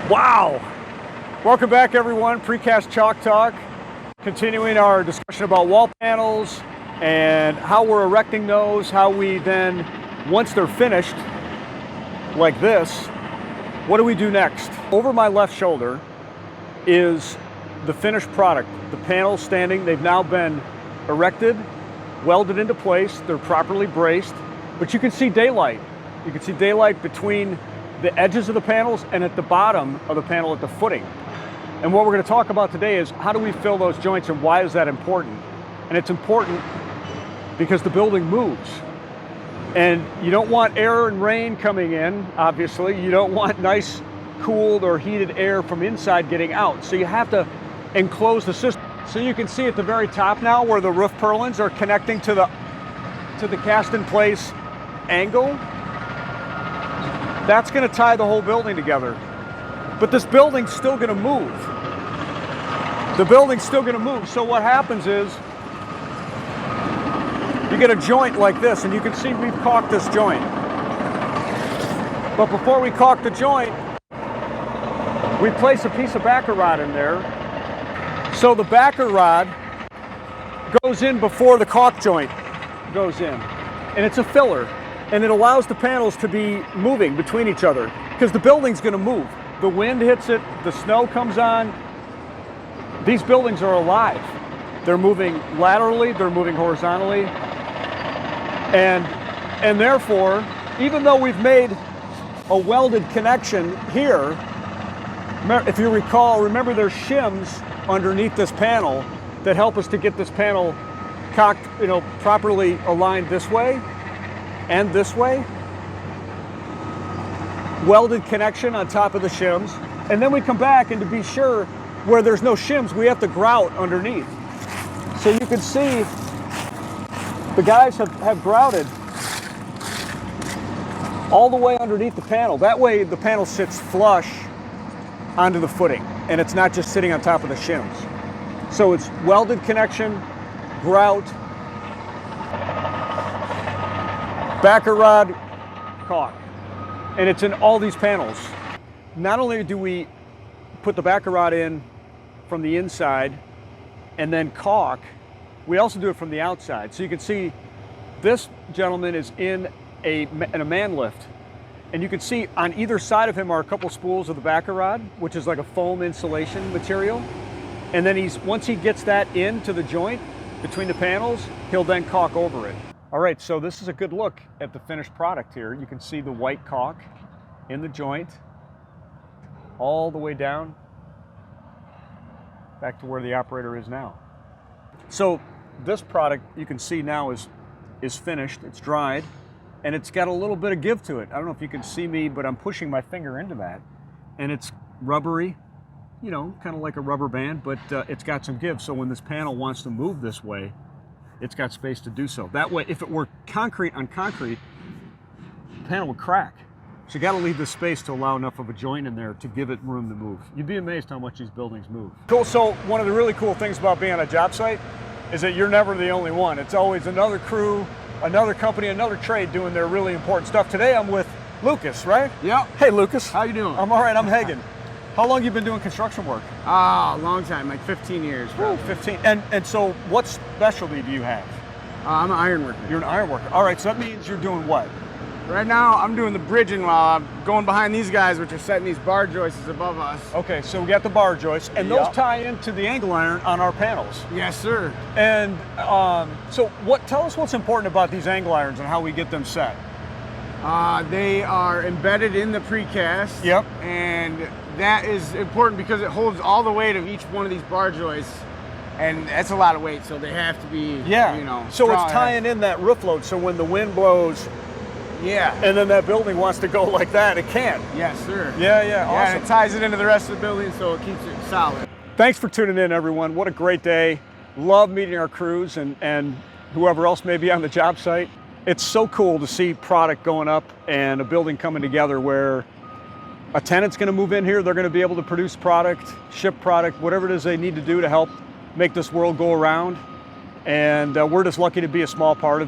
Wow! Welcome back, everyone. Precast Chalk Talk. Continuing our discussion about wall panels and how we're erecting those, how we then, once they're finished, like this, what do we do next? Over my left shoulder is the finished product. The panels standing, they've now been erected, welded into place, they're properly braced, but you can see daylight. You can see daylight between the edges of the panels and at the bottom of the panel at the footing. And what we're going to talk about today is how do we fill those joints and why is that important? And it's important because the building moves. And you don't want air and rain coming in, obviously. You don't want nice, cooled or heated air from inside getting out. So you have to enclose the system. So you can see at the very top now where the roof purlins are connecting to the cast in place angle. That's going to tie the whole building together. But this building's still going to move. The building's still going to move. So what happens is you get a joint like this, and you can see we've caulked this joint. But before we caulk the joint, we place a piece of backer rod in there. So the backer rod goes in before the caulk joint goes in. And it's a filler. And it allows the panels to be moving between each other because the building's going to move. The wind hits it, the snow comes on. These buildings are alive. They're moving laterally, they're moving horizontally. And therefore, even though we've made a welded connection here, if you recall, remember there's shims underneath this panel that help us to get this panel cocked, properly aligned this way and this way. Welded connection on top of the shims. And then we come back, and to be sure, where there's no shims, we have to grout underneath. So you can see the guys have grouted all the way underneath the panel. That way the panel sits flush onto the footing, and it's not just sitting on top of the shims. So it's welded connection, grout, backer rod, caulk. And it's in all these panels. Not only do we put the backer rod in from the inside and then caulk, we also do it from the outside. So you can see this gentleman is in a man lift. And you can see on either side of him are a couple spools of the backer rod, which is like a foam insulation material. And then once he gets that into the joint between the panels, he'll then caulk over it. All right, so this is a good look at the finished product here. You can see the white caulk in the joint, all the way down, back to where the operator is now. So this product, you can see now is finished, it's dried, and it's got a little bit of give to it. I don't know if you can see me, but I'm pushing my finger into that, and it's rubbery, kind of like a rubber band, but it's got some give. So when this panel wants to move this way, it's got space to do so. That way, if it were concrete on concrete, the panel would crack. So you got to leave the space to allow enough of a joint in there to give it room to move. You'd be amazed how much these buildings move. Cool. So one of the really cool things about being on a job site is that you're never the only one. It's always another crew, another company, another trade doing their really important stuff. Today I'm with Lucas, right? Yeah. Hey, Lucas. How you doing? I'm all right. I'm Hagen. How long you been doing construction work? A long time, like 15 years. Ooh, 15. And so what specialty do you have? I'm an iron worker. You're an iron worker. All right, so that means you're doing what? Right now, I'm doing the bridging while I'm going behind these guys, which are setting these bar joists above us. Okay, so we got the bar joists, and those tie into the angle iron on our panels. Yes, sir. And so tell us what's important about these angle irons and how we get them set. They are embedded in the precast. Yep. And that is important because it holds all the weight of each one of these bar joists. And that's a lot of weight, so they have to be, So strong. it's tying in that roof load, so when the wind blows, and then that building wants to go like that, it can. Yes, sir. Yeah, awesome. And it ties it into the rest of the building, so it keeps it solid. Thanks for tuning in, everyone. What a great day. Love meeting our crews and whoever else may be on the job site. It's so cool to see product going up and a building coming together where a tenant's going to move in here, they're going to be able to produce product, ship product, whatever it is they need to do to help make this world go around. And we're just lucky to be a small part of it.